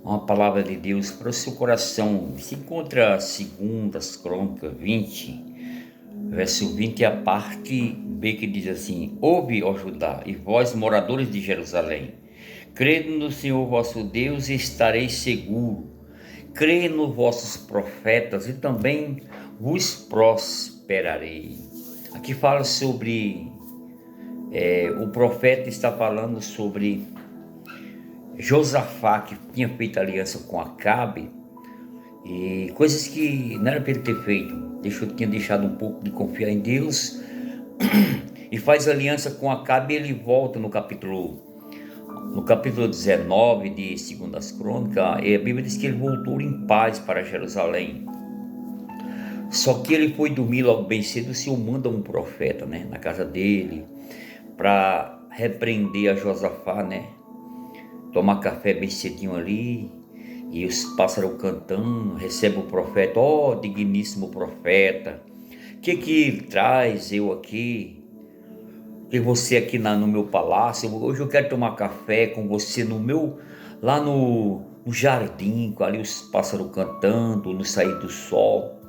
Uma palavra de Deus para o seu coração. Se encontra 2 Crônicas 20, verso 20, a parte B, que diz assim: Ouve, ó Judá, e vós, moradores de Jerusalém, crede no Senhor vosso Deus e estareis seguro. Crede nos vossos profetas e também vos prosperarei. Aqui fala sobre, o profeta está falando sobre Josafá, que tinha feito aliança com Acabe, e coisas que não era para ele ter feito. Tinha deixado um pouco de confiar em Deus e faz aliança com Acabe. E ele volta no capítulo 19 de 2 Crônicas, e a Bíblia diz que ele voltou em paz para Jerusalém. Só que ele foi dormir logo bem cedo. O Senhor manda um profeta, na casa dele, para repreender a Josafá, tomar café bem cedinho ali, e os pássaros cantando. Recebe o profeta: ó digníssimo profeta, que traz eu aqui, que você aqui no meu palácio? Hoje eu quero tomar café com você lá no jardim, com ali os pássaros cantando, no sair do sol.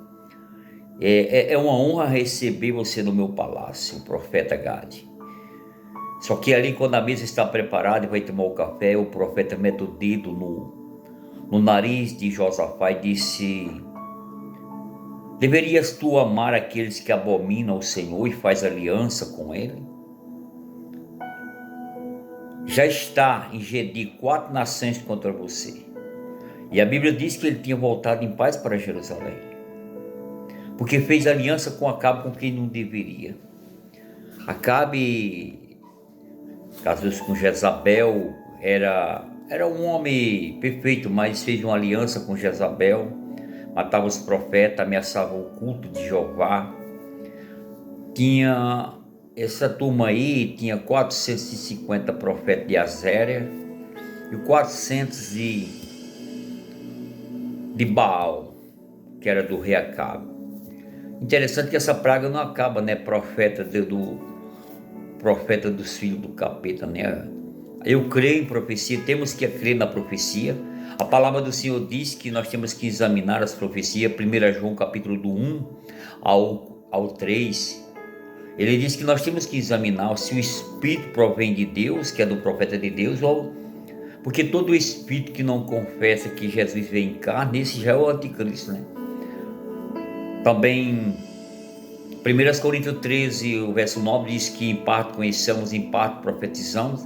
É uma honra receber você no meu palácio, profeta Gade. Só que ali, quando a mesa está preparada e vai tomar o café, o profeta mete o dedo no nariz de Josafá e disse: deverias tu amar aqueles que abominam o Senhor e faz aliança com ele? Já está em Gedi 4 nações contra você. E a Bíblia diz que ele tinha voltado em paz para Jerusalém, porque fez aliança com Acabe, com quem não deveria. Acabe casou-se com Jezabel, era um homem perfeito, mas fez uma aliança com Jezabel, matava os profetas, ameaçava o culto de Jeová. Essa turma aí tinha 450 profetas de Azéria e 400 de Baal, que era do rei Acabe. Interessante que essa praga não acaba, profeta dos filhos do capeta, Eu creio em profecia, temos que crer na profecia. A palavra do Senhor diz que nós temos que examinar as profecias. 1 João capítulo do 1 ao 3, ele diz que nós temos que examinar se o Espírito provém de Deus, que é do profeta de Deus, porque todo Espírito que não confessa que Jesus veio em carne, esse já é o anticristo, Também 1 Coríntios 13, o verso 9 diz que em parte conhecemos, em parte profetizamos.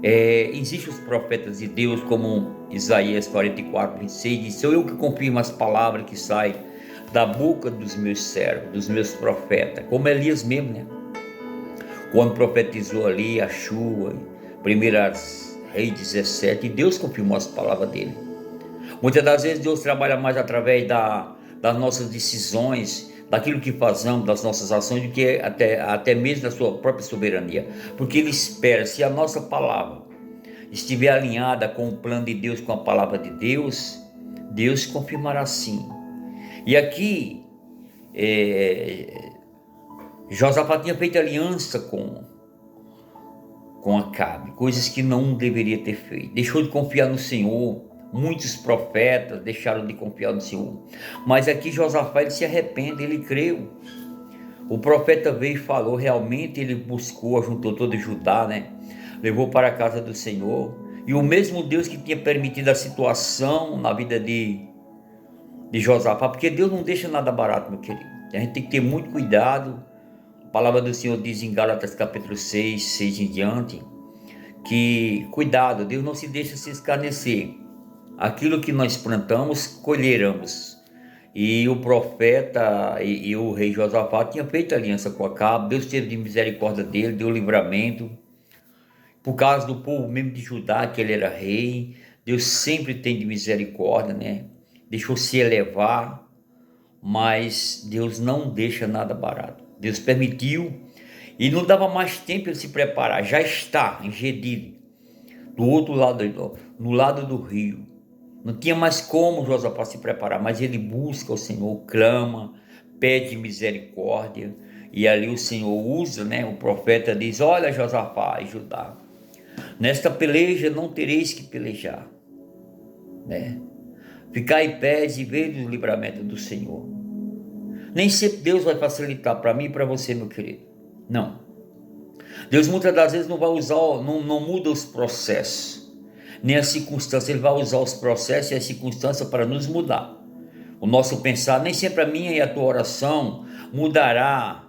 Existem os profetas de Deus, como Isaías 44, 26, diz: sou eu que confirmo as palavras que saem da boca dos meus servos, dos meus profetas, como Elias mesmo, quando profetizou ali a chuva, 1 Reis 17, e Deus confirmou as palavras dele. Muitas das vezes Deus trabalha mais através das nossas decisões, daquilo que fazemos, das nossas ações, do que até mesmo da sua própria soberania, porque Ele espera, se a nossa palavra estiver alinhada com o plano de Deus, com a palavra de Deus, Deus confirmará sim. E aqui Josafá tinha feito aliança com Acabe, coisas que não deveria ter feito. Deixou de confiar no Senhor. Muitos profetas deixaram de confiar no Senhor. Mas aqui Josafá, ele se arrepende, ele creu. O profeta veio e falou, realmente ele buscou, juntou todo Judá, levou para a casa do Senhor. E o mesmo Deus que tinha permitido a situação na vida de Josafá, porque Deus não deixa nada barato, meu querido. A gente tem que ter muito cuidado. A palavra do Senhor diz em Gálatas capítulo 6 em diante, que cuidado, Deus não se deixa se escarnecer. Aquilo que nós plantamos, colheremos. E o profeta e o rei Josafá tinham feito aliança com Acabe. Deus teve de misericórdia dele, deu livramento. Por causa do povo mesmo de Judá, que ele era rei, Deus sempre tem de misericórdia, Deixou se elevar, mas Deus não deixa nada barato. Deus permitiu, e não dava mais tempo ele se preparar. Já está em Gedi, do outro lado, no lado do rio. Não tinha mais como Josafá se preparar, mas ele busca o Senhor, clama, pede misericórdia, e ali o Senhor usa, o profeta diz: olha, Josafá e Judá, nesta peleja não tereis que pelejar. né? Ficar em pé e ver o livramento do Senhor. Nem sempre Deus vai facilitar para mim e para você, meu querido. Não. Deus muitas das vezes não vai usar, não muda os processos, nem as circunstâncias. Ele vai usar os processos e as circunstâncias para nos mudar. O nosso pensar, nem sempre a minha e a tua oração mudará,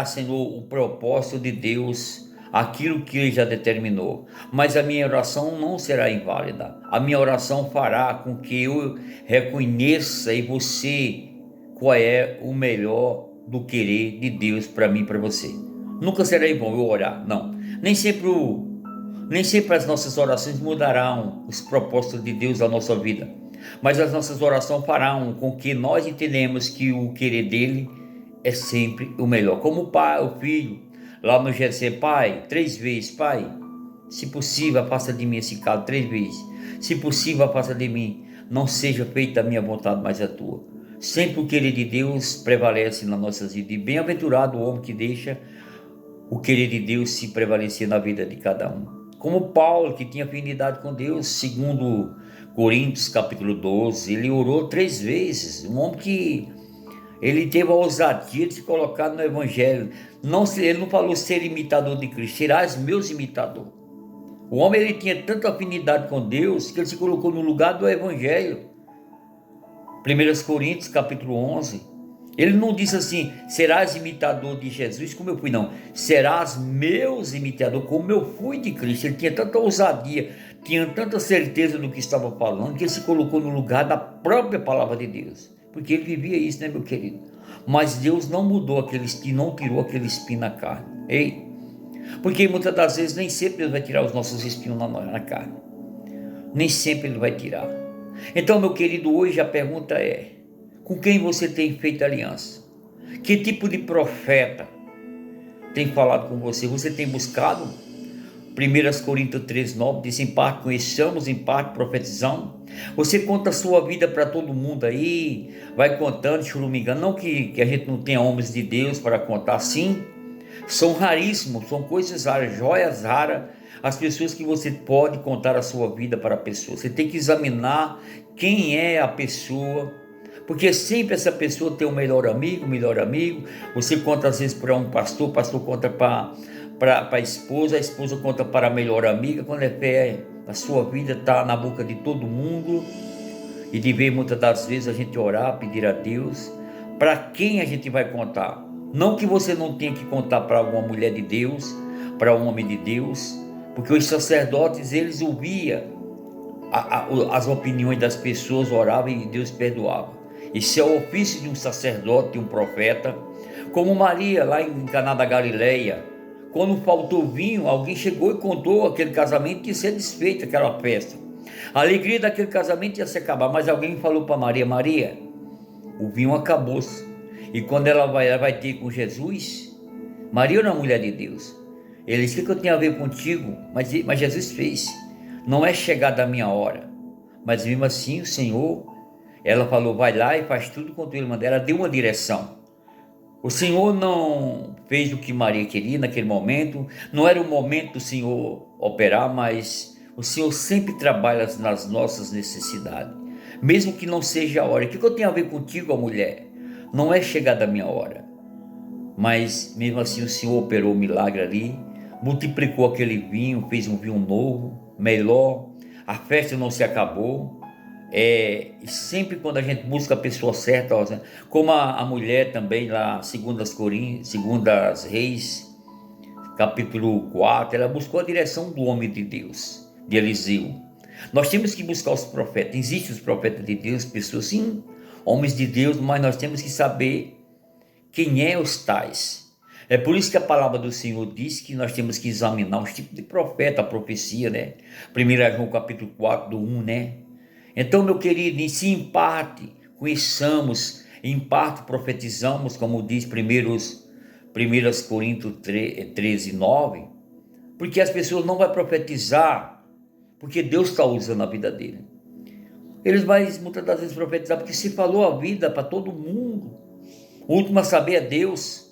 Senhor, o propósito de Deus, aquilo que Ele já determinou. Mas a minha oração não será inválida. A minha oração fará com que eu reconheça em você qual é o melhor do querer de Deus para mim e para você. Nunca será em vão eu orar, não. Nem sempre as nossas orações mudarão os propósitos de Deus na nossa vida. Mas as nossas orações farão com que nós entendemos que o querer dele é sempre o melhor. Como o pai, o filho, lá no Getsemane, pai, 3 vezes, pai, se possível, afasta de mim esse caso 3 vezes. Se possível, afasta de mim. Não seja feita a minha vontade, mas a tua. Sempre o querer de Deus prevalece nas nossas vidas. E bem-aventurado o homem que deixa o querer de Deus se prevalecer na vida de cada um. Como Paulo, que tinha afinidade com Deus, segundo Coríntios capítulo 12, ele orou 3 vezes. Um homem que ele teve a ousadia de se colocar no evangelho. Ele não falou ser imitador de Cristo, serás meus imitador. O homem ele tinha tanta afinidade com Deus que ele se colocou no lugar do evangelho. 1 Coríntios capítulo 11. Ele não disse assim, serás imitador de Jesus como eu fui, não. Serás meus imitador como eu fui de Cristo. Ele tinha tanta ousadia, tinha tanta certeza do que estava falando, que ele se colocou no lugar da própria palavra de Deus. Porque ele vivia isso, né, meu querido? Mas Deus não mudou aquele espinho, não tirou aquele espinho na carne. Ei? Porque muitas das vezes nem sempre Deus vai tirar os nossos espinhos na carne. Nem sempre Ele vai tirar. Então, meu querido, hoje a pergunta é, com quem você tem feito aliança? Que tipo de profeta tem falado com você? Você tem buscado? 1 Coríntios 13:9 diz, em parte conheçamos, em parte profetizamos. Você conta a sua vida para todo mundo aí, vai contando, churumingando. Não que a gente não tenha homens de Deus para contar, sim. São raríssimos, são coisas raras, joias raras, as pessoas que você pode contar a sua vida para a pessoa. Você tem que examinar quem é a pessoa, porque sempre essa pessoa tem um melhor amigo. Você conta às vezes para um pastor, o pastor conta para a esposa conta para a melhor amiga. Quando é fé, a sua vida está na boca de todo mundo, e dever muitas das vezes a gente orar, pedir a Deus, para quem a gente vai contar. Não que você não tenha que contar para alguma mulher de Deus, para um homem de Deus, porque os sacerdotes, eles ouviam as opiniões das pessoas, oravam e Deus perdoava. Esse é o ofício de um sacerdote, de um profeta. Como Maria, lá em Caná da Galileia, quando faltou vinho, alguém chegou e contou aquele casamento que ia ser desfeito, aquela festa. A alegria daquele casamento ia se acabar, mas alguém falou para Maria, Maria, o vinho acabou-se. E quando ela vai ter com Jesus, Maria era uma mulher de Deus. Ele disse, o que eu tenho a ver contigo? Mas Jesus fez. Não é chegada a minha hora. Mas mesmo assim o Senhor, ela falou, vai lá e faz tudo quanto Ele mandou. Ela deu uma direção. O Senhor não fez o que Maria queria naquele momento. Não era o momento do Senhor operar, mas o Senhor sempre trabalha nas nossas necessidades. Mesmo que não seja a hora. O que eu tenho a ver contigo, mulher? Não é chegada a minha hora. Mas mesmo assim o Senhor operou o milagre ali, multiplicou aquele vinho, fez um vinho novo, melhor. A festa não se acabou. E sempre quando a gente busca a pessoa certa, como a mulher também lá, 2 Reis, capítulo 4, ela buscou a direção do homem de Deus, de Eliseu. Nós temos que buscar os profetas. Existem os profetas de Deus, pessoas sim, homens de Deus, mas nós temos que saber quem é os tais. É por isso que a palavra do Senhor diz que nós temos que examinar os tipos de profeta, a profecia, né? 1 João capítulo 4, do 1, né? Então, meu querido, se em parte conheçamos, em parte profetizamos, como diz 1 Coríntios 13:9, porque as pessoas não vão profetizar, porque Deus está usando a vida dele. Eles vão muitas das vezes profetizar, porque se falou a vida para todo mundo. O último a saber é Deus.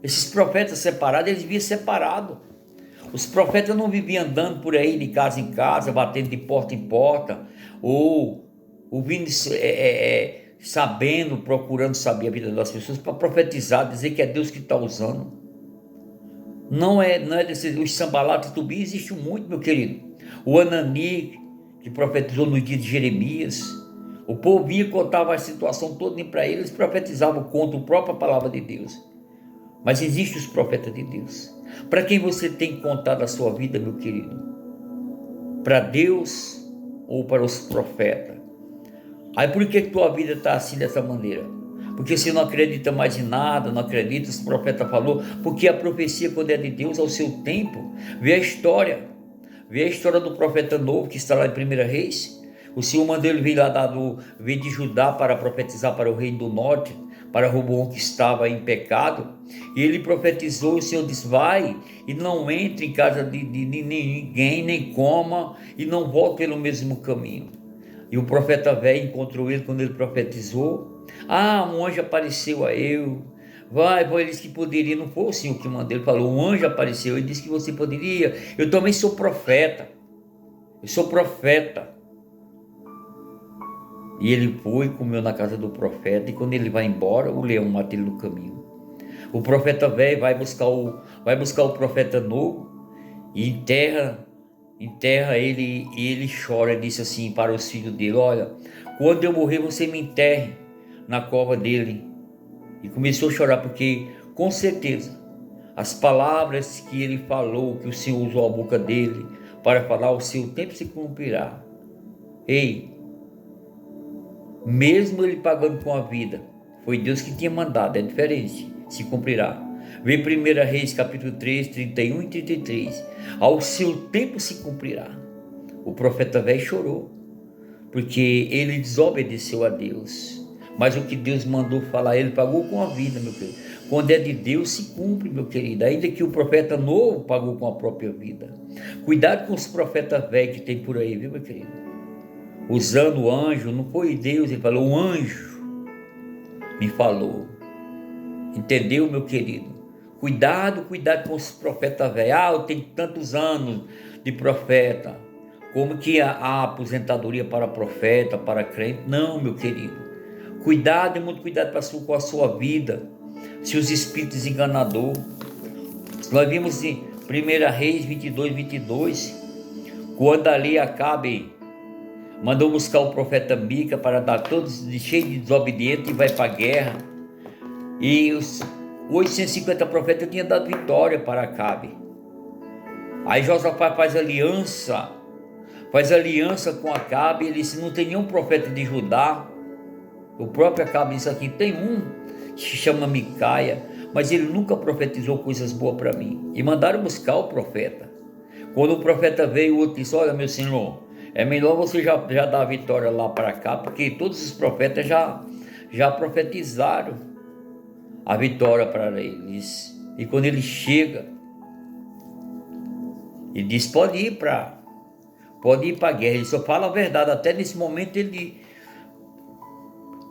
Esses profetas separados, eles viviam separados. Os profetas não viviam andando por aí de casa em casa, batendo de porta em porta, ou ouvindo, sabendo, procurando saber a vida das pessoas para profetizar, dizer que é Deus que está usando. Não é desse, os Sambalat e Tubi existe muito, meu querido. O Anani, que profetizou no dia de Jeremias. O povo vinha e contava a situação toda para eles, profetizavam contra a própria palavra de Deus. Mas existem os profetas de Deus. Para quem você tem contado a sua vida, meu querido? Para Deus ou para os profetas? Aí por que tua vida está assim dessa maneira? Porque você não acredita mais em nada, não acredita, os profetas falou, porque a profecia, quando é de Deus, ao seu tempo, vê a história do profeta novo, que está lá em 1 Reis. O Senhor mandou ele vir lá veio de Judá para profetizar para o reino do norte, para Roboão, que estava em pecado, e ele profetizou. O Senhor disse: vai e não entre em casa de ninguém, nem coma, e não volte pelo mesmo caminho. E o profeta velho encontrou ele quando ele profetizou. Um anjo apareceu a eu. Ele disse que poderia, não foi o Senhor que mandou, ele falou, um anjo apareceu, ele disse que você poderia. Eu também sou profeta. E ele foi, comeu na casa do profeta, e quando ele vai embora, o leão mata ele no caminho. O profeta velho vai buscar o profeta novo e enterra ele, e ele chora, disse assim para os filhos dele: olha, quando eu morrer, você me enterre na cova dele. E começou a chorar, porque com certeza as palavras que ele falou, que o Senhor usou a boca dele para falar, o seu tempo se cumprirá. Mesmo ele pagando com a vida, foi Deus que tinha mandado, é diferente, se cumprirá. Vê 1 Reis capítulo 3, 31 e 33. Ao seu tempo se cumprirá. O profeta velho chorou, porque ele desobedeceu a Deus. Mas o que Deus mandou falar, ele pagou com a vida, meu querido. Quando é de Deus, se cumpre, meu querido. Ainda que o profeta novo pagou com a própria vida. Cuidado com os profetas velhos que tem por aí, viu, meu querido? Usando o anjo, não foi Deus, ele falou, um anjo me falou. Entendeu, meu querido? Cuidado com os profetas velhos. Eu tenho tantos anos de profeta. Como que a aposentadoria para profeta, para crente? Não, meu querido. Cuidado, muito cuidado com a sua vida. Se os espíritos enganadores. Nós vimos em 1 Reis 22, quando ali Acabe mandou buscar o profeta Mica para dar todos cheio de desobediente, e vai para a guerra. E os 850 profetas tinham dado vitória para Acabe. Aí Josafá faz aliança com Acabe. Ele disse: não tem nenhum profeta de Judá. O próprio Acabe disse aqui: tem um que se chama Micaia, mas ele nunca profetizou coisas boas para mim. E mandaram buscar o profeta. Quando o profeta veio, o outro disse: olha, meu senhor, é melhor você já dar a vitória lá para cá, porque todos os profetas já profetizaram a vitória para eles. E quando ele chega, ele diz: pode ir para a guerra. Ele só fala a verdade. Até nesse momento ele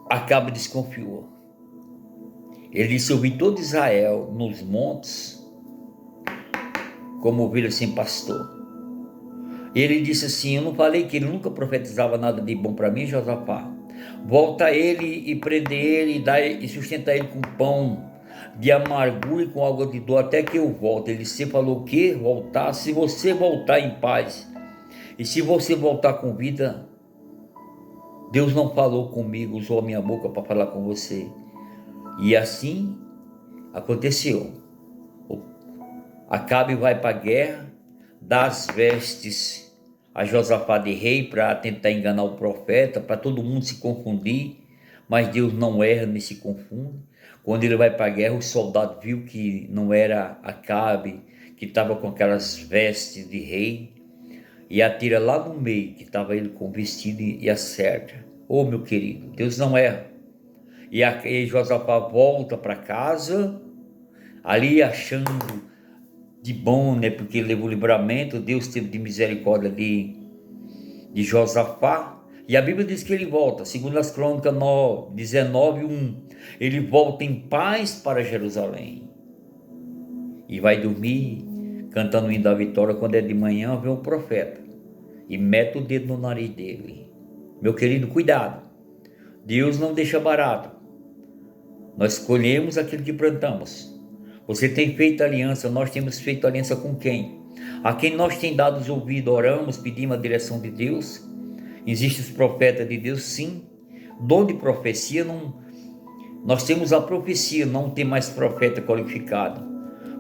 Acabe desconfiou. Ele disse: eu vi todo Israel nos montes como ovelha sem pastor. Ele disse assim: eu não falei que ele nunca profetizava nada de bom para mim, Josafá? Volta ele e prende ele e sustenta ele com pão de amargura e com água de dor até que eu volte. Ele se falou o quê? Voltar? Se você voltar em paz e se você voltar com vida, Deus não falou comigo, usou a minha boca para falar com você. E assim aconteceu. Acabe vai para a guerra, dá as vestes a Josafá de rei para tentar enganar o profeta, para todo mundo se confundir, mas Deus não erra nem se confunde. Quando ele vai para a guerra, o soldado viu que não era Acabe, que estava com aquelas vestes de rei, e atira lá no meio, que estava ele com vestido, e acerta. Meu querido, Deus não erra. E Josafá volta para casa, ali achando de bom, né? Porque ele levou o livramento. Deus teve de misericórdia de Josafá. E a Bíblia diz que ele volta, segundo as Crônicas 19:1. Ele volta em paz para Jerusalém. E vai dormir cantando o hino da vitória, quando é de manhã, vem o profeta e mete o dedo no nariz dele. Meu querido, cuidado. Deus não deixa barato. Nós colhemos aquilo que plantamos. Você tem feito aliança, nós temos feito aliança com quem? A quem nós tem dado os ouvidos, oramos, pedimos a direção de Deus. Existem os profetas de Deus, sim. Dom de profecia, não. Nós temos a profecia, não tem mais profeta qualificado.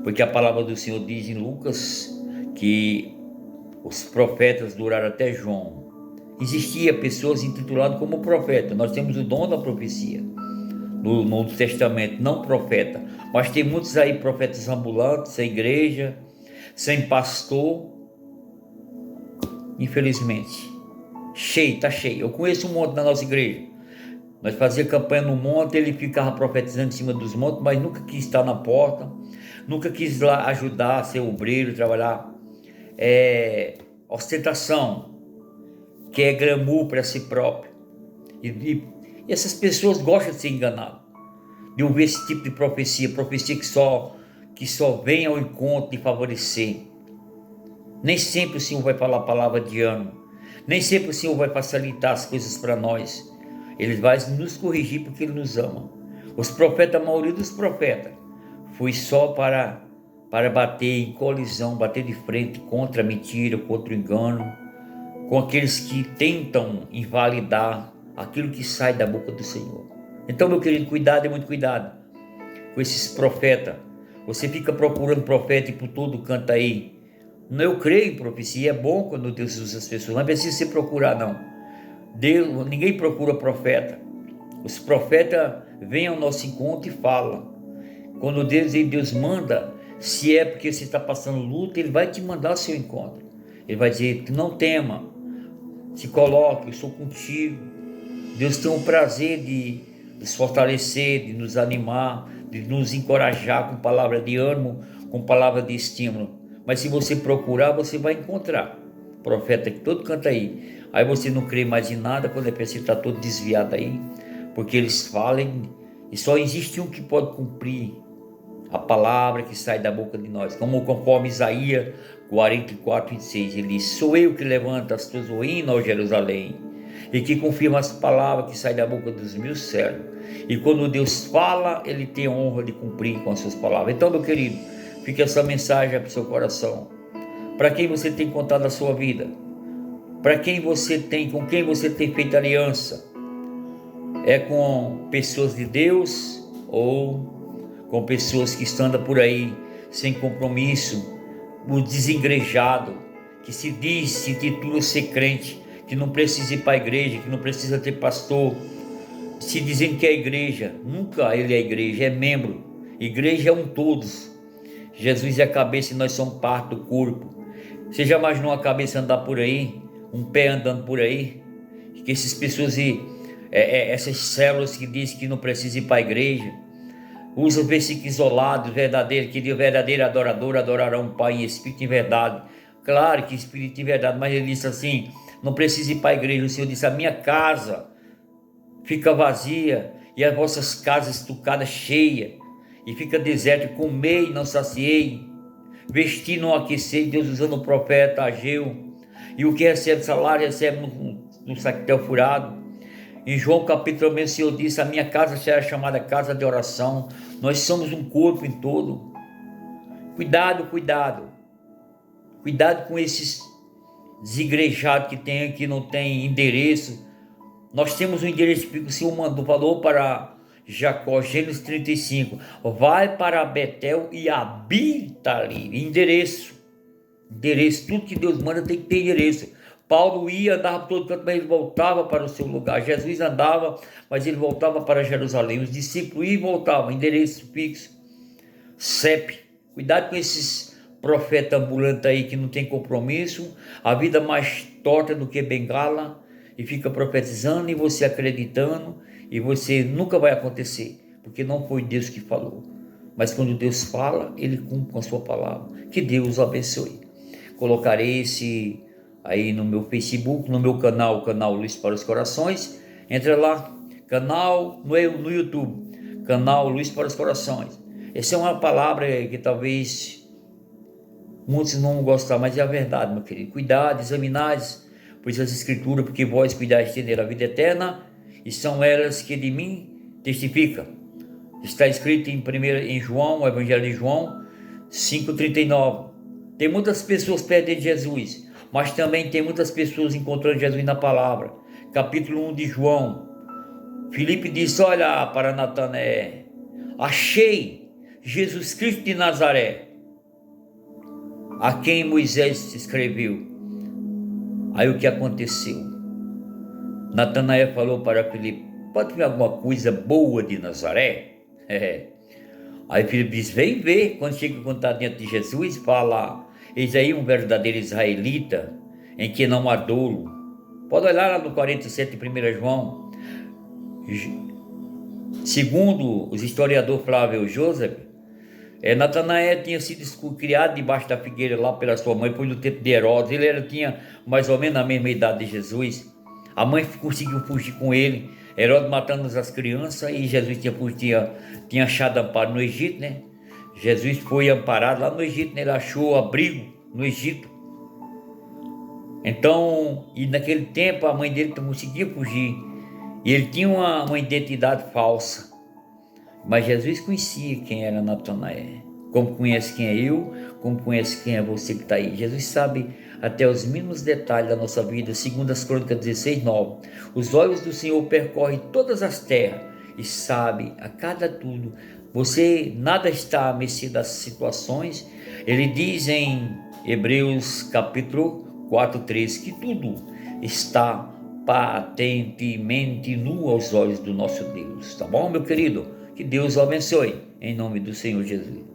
Porque a palavra do Senhor diz em Lucas que os profetas duraram até João. Existia pessoas intituladas como profeta. Nós temos o dom da profecia no Novo Testamento, não profeta. Mas tem muitos aí profetas ambulantes, sem igreja, sem pastor. Infelizmente. Cheio, tá cheio. Eu conheço um monte na nossa igreja. Nós fazíamos campanha no monte, ele ficava profetizando em cima dos montes, mas nunca quis estar na porta, nunca quis lá ajudar, ser obreiro, trabalhar. Ostentação, que é glamour para si próprio. E essas pessoas gostam de ser enganadas, de ouvir esse tipo de profecia que só vem ao encontro de favorecer. Nem sempre o Senhor vai falar a palavra de ânimo, nem sempre o Senhor vai facilitar as coisas para nós. Ele vai nos corrigir porque Ele nos ama. Os profetas, a maioria dos profetas, foi só para bater em colisão, bater de frente contra a mentira, contra o engano, com aqueles que tentam invalidar aquilo que sai da boca do Senhor. Então, meu querido, cuidado, muito cuidado com esses profetas. Você fica procurando profeta e por todo canto aí. Eu creio em profecia, é bom quando Deus usa as pessoas, não precisa se procurar não. Ninguém procura profeta. Os profetas vêm ao nosso encontro e falam. Quando Deus manda, se é porque você está passando luta, Ele vai te mandar ao seu encontro. Ele vai dizer, não tema, se coloque, eu sou contigo. Deus tem o prazer de nos fortalecer, de nos animar, de nos encorajar com palavra de ânimo, com palavra de estímulo. Mas se você procurar, você vai encontrar. Profeta que todo canta aí. Aí você não crê mais em nada, quando você está todo desviado aí, porque eles falam, e só existe um que pode cumprir a palavra que sai da boca de nós, conforme Isaías 44:26, ele diz, sou eu que levanto as tuas ruínas, ó Jerusalém, e que confirma as palavras que saem da boca dos meus servos, e quando Deus fala, Ele tem a honra de cumprir com as suas palavras. Então, meu querido, fica essa mensagem para o seu coração. Para quem você tem contado a sua vida? Para quem você tem, com quem você tem feito aliança? É com pessoas de Deus ou com pessoas que estão por aí sem compromisso, o desengrejado, que se titula ser crente, que não precisa ir para a igreja, que não precisa ter pastor, se dizendo que é igreja? Nunca ele é igreja, é membro. Igreja é um todos. Jesus é a cabeça e nós somos parte do corpo. Você já imaginou a cabeça andar por aí? Um pé andando por aí? Que essas pessoas, essas células que dizem que não precisa ir para a igreja, usam versículos isolados, verdadeiro, que o verdadeiro adorador adorará um Pai em espírito e em verdade. Claro que espírito e verdade, mas ele disse assim, não precisa ir para a igreja. O Senhor disse, a minha casa fica vazia e as vossas casas estucadas cheias, e fica deserto, comei e não saciei, vestir não aquecei. Deus usando o profeta Ageu, e o que recebe salário recebe no saquetel furado. Em João capítulo 1, o Senhor disse, a minha casa será chamada casa de oração. Nós somos um corpo em todo. Cuidado com esses desigrejados que tem aqui, não tem endereço. Nós temos um endereço que o Senhor falou para Jacó, Gênesis 35, vai para Betel e habita ali. Endereço, tudo que Deus manda tem que ter endereço. Paulo ia, andava por todo canto, mas ele voltava para o seu lugar. Jesus andava, mas ele voltava para Jerusalém. Os discípulos iam e voltavam, endereço fixo. CEP, cuidado com esses profetas ambulantes aí que não tem compromisso, a vida mais torta do que bengala, e fica profetizando e você acreditando, e você nunca vai acontecer, porque não foi Deus que falou. Mas quando Deus fala, Ele cumpre com a sua palavra. Que Deus o abençoe. Colocarei esse aí no meu Facebook, no meu canal, o canal Luz para os Corações. Entra lá, canal no YouTube, canal Luz para os Corações. Essa é uma palavra que talvez Muitos não vão gostar, mas é a verdade, meu querido. Cuidado, examinais, pois as escrituras, porque vós cuidais de ter a vida eterna, e são elas que de mim testificam. Está escrito em João, o Evangelho de João 5,39. Tem muitas pessoas perto de Jesus, mas também tem muitas pessoas encontrando Jesus na palavra. Capítulo 1 de João, Filipe disse: olha para Natanael, achei Jesus Cristo de Nazaré, a quem Moisés escreveu. Aí o que aconteceu? Natanael falou para Filipe: pode ver alguma coisa boa de Nazaré? Aí Filipe diz: vem ver. Quando chega a contar diante de Jesus, fala: eis aí um verdadeiro israelita, em que não há dolo. Pode olhar lá no 47 de 1 João. Segundo os historiadores Flávio e Joseph, Natanael tinha sido criado debaixo da figueira lá pela sua mãe, foi no tempo de Herodes. Ele tinha mais ou menos a mesma idade de Jesus. A mãe conseguiu fugir com ele, Herodes matando as crianças, e Jesus tinha achado amparo no Egito, né? Jesus foi amparado lá no Egito, né? Ele achou abrigo no Egito. Então, e naquele tempo a mãe dele não conseguia fugir, e ele tinha uma identidade falsa. Mas Jesus conhecia quem era Natanael, como conhece quem é eu, como conhece quem é você que está aí. Jesus sabe até os mínimos detalhes da nossa vida. Segundo as Crônicas 16:9, os olhos do Senhor percorrem todas as terras e sabe a cada tudo. Você nada está à mercê das situações. Ele diz em Hebreus capítulo 4:3 que tudo está patentemente nu aos olhos do nosso Deus. Tá bom, meu querido? Que Deus o abençoe, em nome do Senhor Jesus.